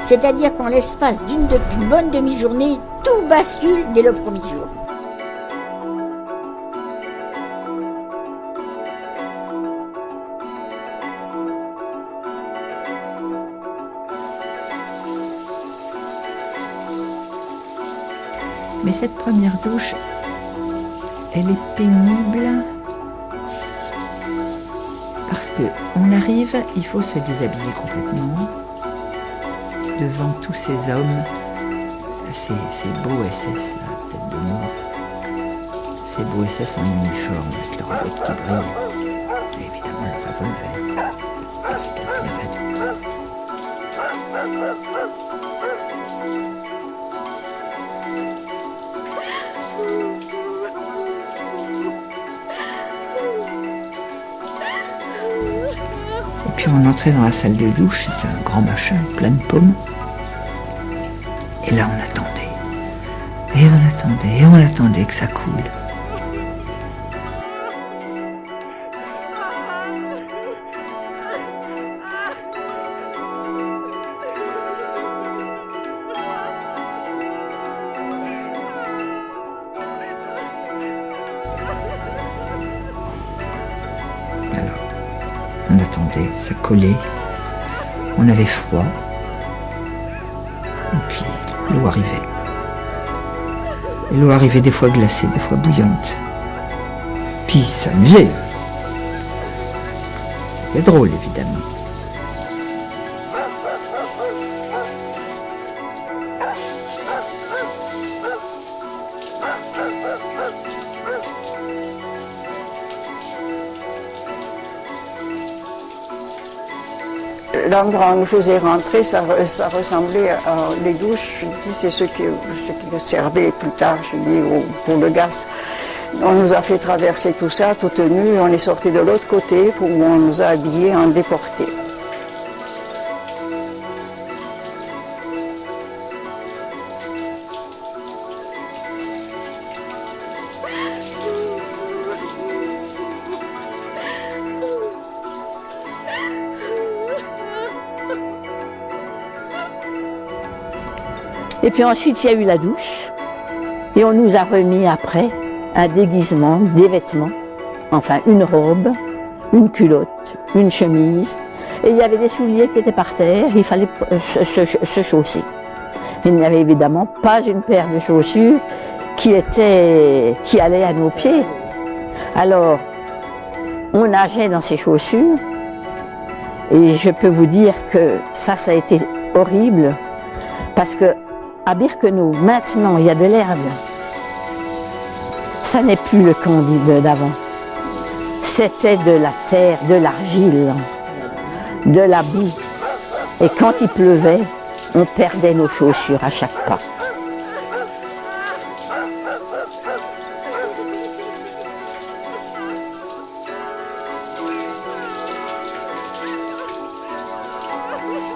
C'est-à-dire qu'en l'espace d'une bonne demi-journée, tout bascule dès le premier jour. Mais cette première douche, elle est pénible parce qu'on arrive, il faut se déshabiller complètement devant tous ces hommes, ces beaux SS, là, tête de mort, ces beaux SS en uniforme avec leurs bottes qui brillent, et évidemment le revolver, le pistolet, Puis on entrait dans la salle de douche, c'était un grand machin, plein de pommes. Et là on attendait. Et on attendait, et on attendait que ça coule. On attendait, ça collait, on avait froid, et puis l'eau arrivait. Et l'eau arrivait des fois glacée, des fois bouillante. Puis s'amuser. C'était drôle, évidemment. L'endroit où on nous faisait rentrer, ça ressemblait à les douches. Je dis, c'est ceux qui le servaient plus tard, je dis, pour le gaz. On nous a fait traverser tout ça, tout nu, et on est sorti de l'autre côté où on nous a habillés en déportés. Et puis ensuite, il y a eu la douche. Et on nous a remis après un déguisement, des vêtements. Enfin, une robe, une culotte, une chemise. Et il y avait des souliers qui étaient par terre. Il fallait se chausser. Il n'y avait évidemment pas une paire de chaussures qui allait à nos pieds. Alors, on nageait dans ces chaussures. Et je peux vous dire que ça a été horrible. Parce que à Birkenau, maintenant, il y a de l'herbe. Ça n'est plus le Candide d'avant. C'était de la terre, de l'argile, de la boue. Et quand il pleuvait, on perdait nos chaussures à chaque pas.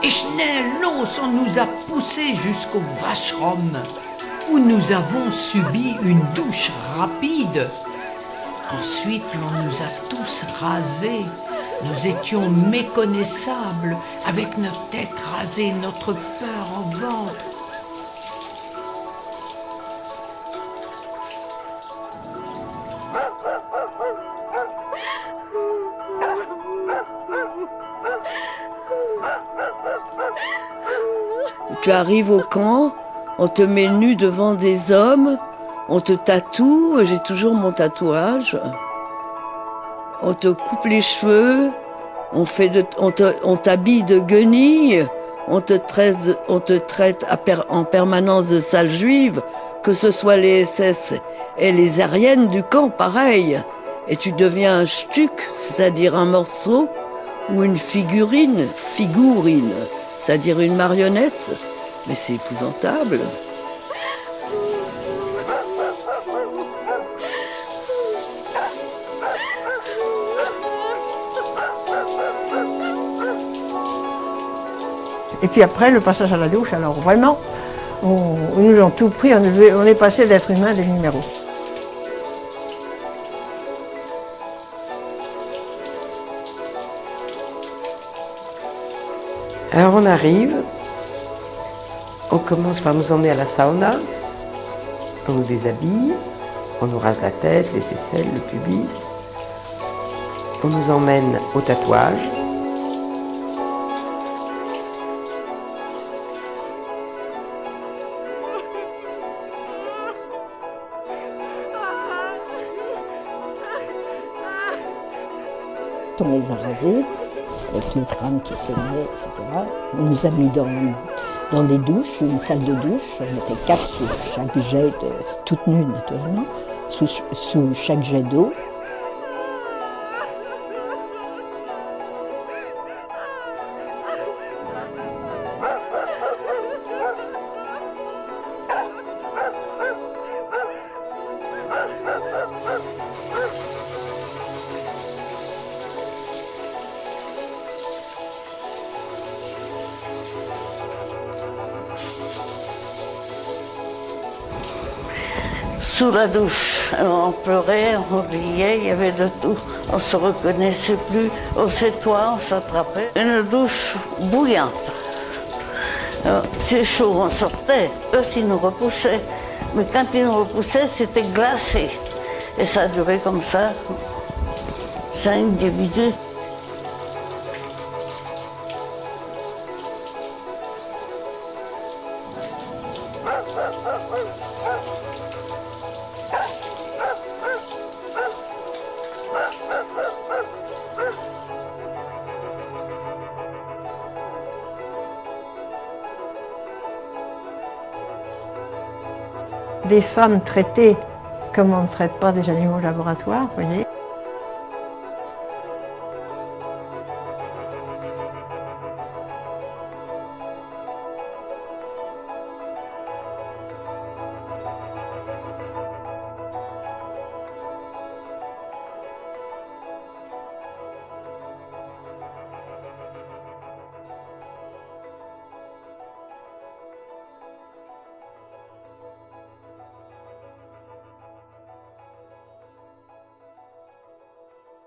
Et schnell los, on nous a poussés jusqu'au Washraum, où nous avons subi une douche rapide. Ensuite, l'on nous a tous rasés. Nous étions méconnaissables, avec notre tête rasée, notre peur au ventre. Tu arrives au camp, on te met nu devant des hommes, on te tatoue, j'ai toujours mon tatouage. On te coupe les cheveux, on t'habille de guenilles, on te traite en permanence de sale juive, que ce soit les SS et les aériennes du camp, pareil. Et tu deviens un stuc, c'est-à-dire un morceau, ou une figurine, c'est-à-dire une marionnette. Mais c'est épouvantable. Et puis après, le passage à la douche, alors vraiment, ils nous ont tout pris, on est passé d'être humain à des numéros. Alors on arrive, On commence par nous emmener à la sauna, on nous déshabille, on nous rase la tête, les aisselles, le pubis. On nous emmène au tatouage. On les a rasés, avec le crâne qui saignait, etc. On nous a mis dans des douches, une salle de douche. On était 4 sous chaque jet, toutes nues naturellement, sous chaque jet d'eau. Sous la douche, on pleurait, on riait, il y avait de tout. On se reconnaissait plus, on s'étoit, on s'attrapait. Une douche bouillante. C'est chaud, on sortait. Eux, ils nous repoussaient. Mais quand ils nous repoussaient, c'était glacé. Et ça a duré comme ça, 5-10 minutes. Des femmes traitées comme on ne traite pas des animaux au laboratoire, vous voyez.